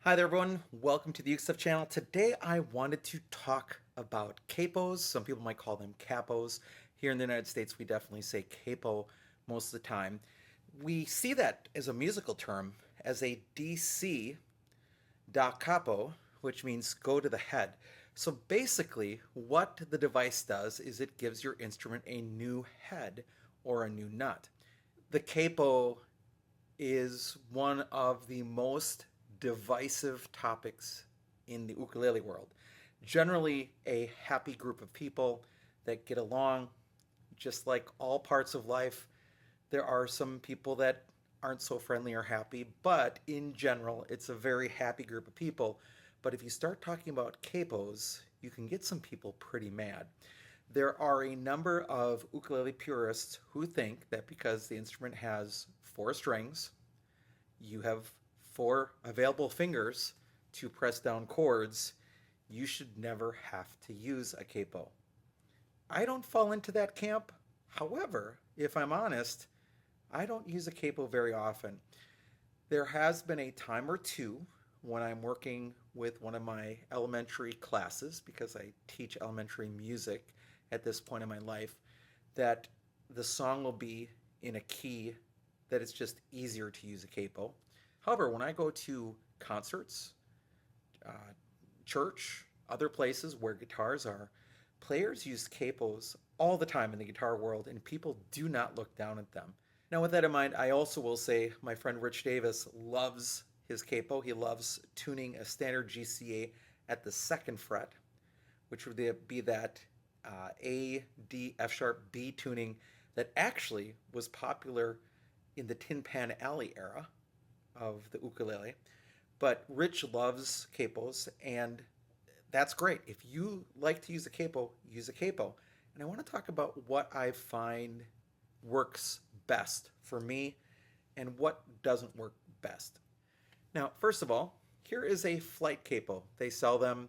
Hi there, everyone. Welcome to the Uke Stuff channel. Today, I wanted to talk about capos. Some people might call them capos. Here in the United States, we definitely say capo most of the time. We see that as a musical term as a DC da capo, which means go to the head. So basically, what the device does is it gives your instrument a new head or a new nut. The capo is one of the most divisive topics in the ukulele world. Generally, a happy group of people that get along, just like all parts of life. There are some people that aren't so friendly or happy, but in general, it's a very happy group of people. But if you start talking about capos, you can get some people pretty mad. There are a number of ukulele purists who think that because the instrument has four strings, you have four available fingers to press down chords, you should never have to use a capo. I don't fall into that camp. However, if I'm honest, I don't use a capo very often. There has been a time or two when I'm working with one of my elementary classes, because I teach elementary music at this point in my life, that the song will be in a key that it's just easier to use a capo. However, when I go to concerts, uh, church, other places where guitars are, players use capos all the time in the guitar world, and people do not look down at them. Now, with that in mind, I also will say my friend Rich Davis loves his capo. He loves tuning a standard GCEA at the second fret, which would be that A, D, F sharp, B tuning that actually was popular in the Tin Pan Alley era of the ukulele. But Rich loves capos, and that's great. If you like to use a capo, use a capo. And I want to talk about what I find works best for me and what doesn't work best. Now, first of all, here is a flight capo. They sell them,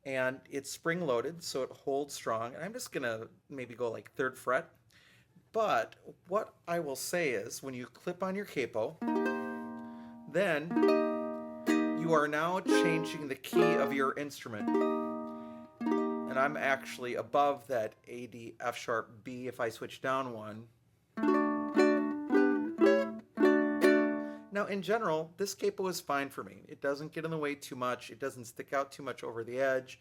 and it's spring loaded, so it holds strong. And I'm just going to maybe go like third fret. But what I will say is when you clip on your capo, then you are now changing the key of your instrument. And I'm actually above that A, D, F sharp, B if I switch down one. Now, in general, this capo is fine for me. It doesn't get in the way too much. It doesn't stick out too much over the edge.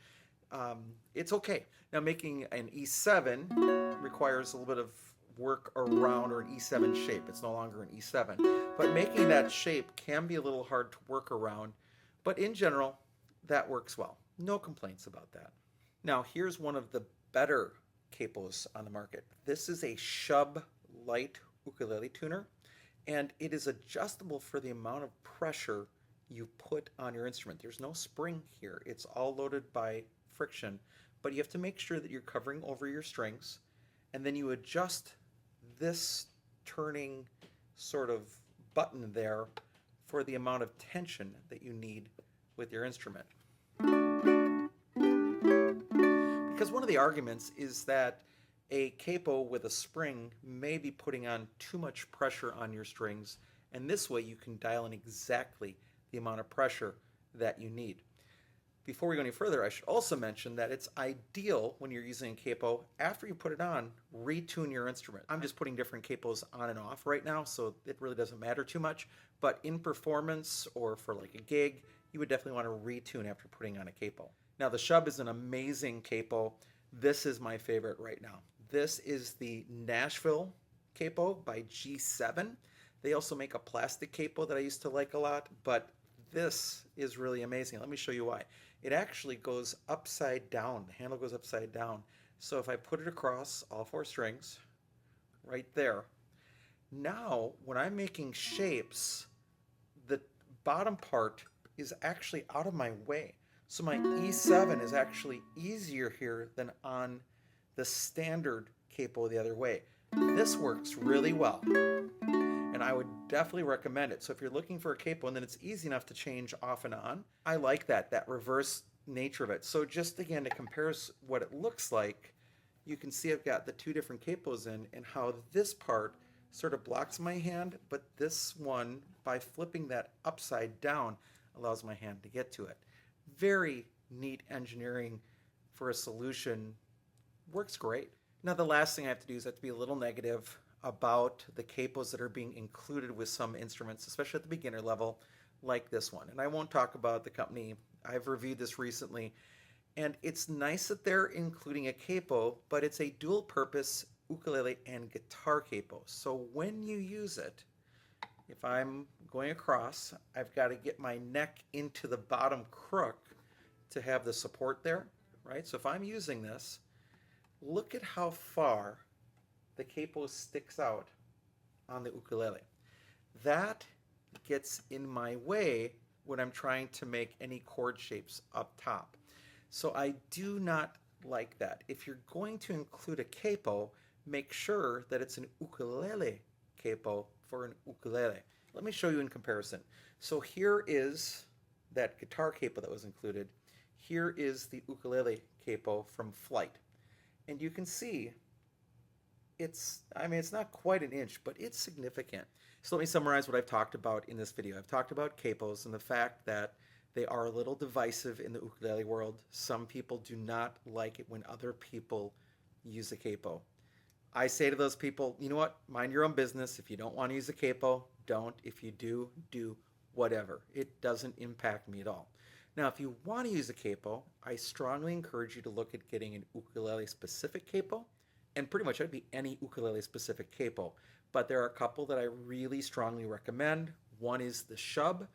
It's okay. Now, making an E7 requires a little bit of work around, or an E7 shape. It's no longer an E7. But making that shape can be a little hard to work around. But in general, that works well. No complaints about that. Now, here's one of the better capos on the market. This is a Shubb Lite Ukulele Tuner, and it is adjustable for the amount of pressure you put on your instrument. There's no spring here. It's all loaded by friction, but you have to make sure that you're covering over your strings, and then you adjust this turning sort of button there for the amount of tension that you need with your instrument. Because one of the arguments is that a capo with a spring may be putting on too much pressure on your strings, and this way you can dial in exactly the amount of pressure that you need. Before we go any further, I should also mention that it's ideal when you're using a capo, after you put it on, retune your instrument. I'm just putting different capos on and off right now, so it really doesn't matter too much. But in performance or for like a gig, you would definitely want to retune after putting on a capo. Now, the Shubb is an amazing capo. This is my favorite right now. This is the Nashville Capo by G7. They also make a plastic capo that I used to like a lot, but this is really amazing. Let me show you why. It actually goes upside down. The handle goes upside down. So if I put it across all four strings, right there, now when I'm making shapes, the bottom part is actually out of my way. So my E7 is actually easier here than on the standard capo the other way. This works really well, and I would definitely recommend it. So if you're looking for a capo and then it's easy enough to change off and on, I like that reverse nature of it. So just again, to compare what it looks like, you can see I've got the two different capos in, and how this part sort of blocks my hand, but this one, by flipping that upside down, allows my hand to get to it. Very neat engineering for a solution. Works great. Now the last thing I have to do is I have to be a little negative about the capos that are being included with some instruments, especially at the beginner level, like this one. And I won't talk about the company. I've reviewed this recently, and it's nice that they're including a capo, but it's a dual purpose ukulele and guitar capo. So when you use it, if I'm going across, I've got to get my neck into the bottom crook to have the support there, right? So if I'm using this, look at how far the capo sticks out on the ukulele. That gets in my way when I'm trying to make any chord shapes up top. So I do not like that. If you're going to include a capo, make sure that it's an ukulele capo for an ukulele. Let me show you in comparison. So here is that guitar capo that was included. Here is the ukulele capo from Flight. And you can see it's not quite an inch, but it's significant. So let me summarize what I've talked about in this video. I've talked about capos and the fact that they are a little divisive in the ukulele world. Some people do not like it when other people use a capo. I say to those people, you know what? Mind your own business. If you don't want to use a capo, don't. If you do, do whatever. It doesn't impact me at all. Now, if you want to use a capo, I strongly encourage you to look at getting an ukulele-specific capo, and pretty much it'd be any ukulele-specific capo. But there are a couple that I really strongly recommend. One is the Shubb.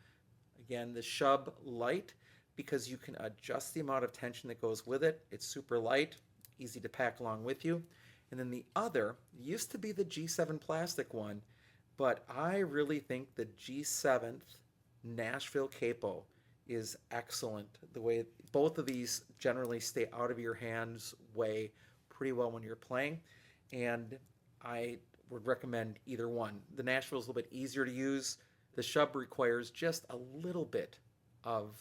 Again, the Shubb Lite, because you can adjust the amount of tension that goes with it. It's super light, easy to pack along with you. And then the other used to be the G7 plastic one, but I really think the G7th Nashville Capo is excellent. The way both of these generally stay out of your hands way pretty well when you're playing, and I would recommend either one. The Nashville is a little bit easier to use. The Shubb requires just a little bit of,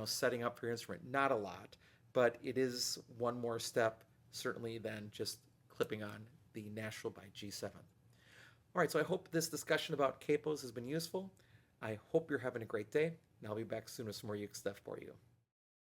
setting up for your instrument. Not a lot, but it is one more step certainly than just clipping on the Nashville by G7. All right, so I hope this discussion about capos has been useful. I hope you're having a great day, and I'll be back soon with some more uke stuff for you.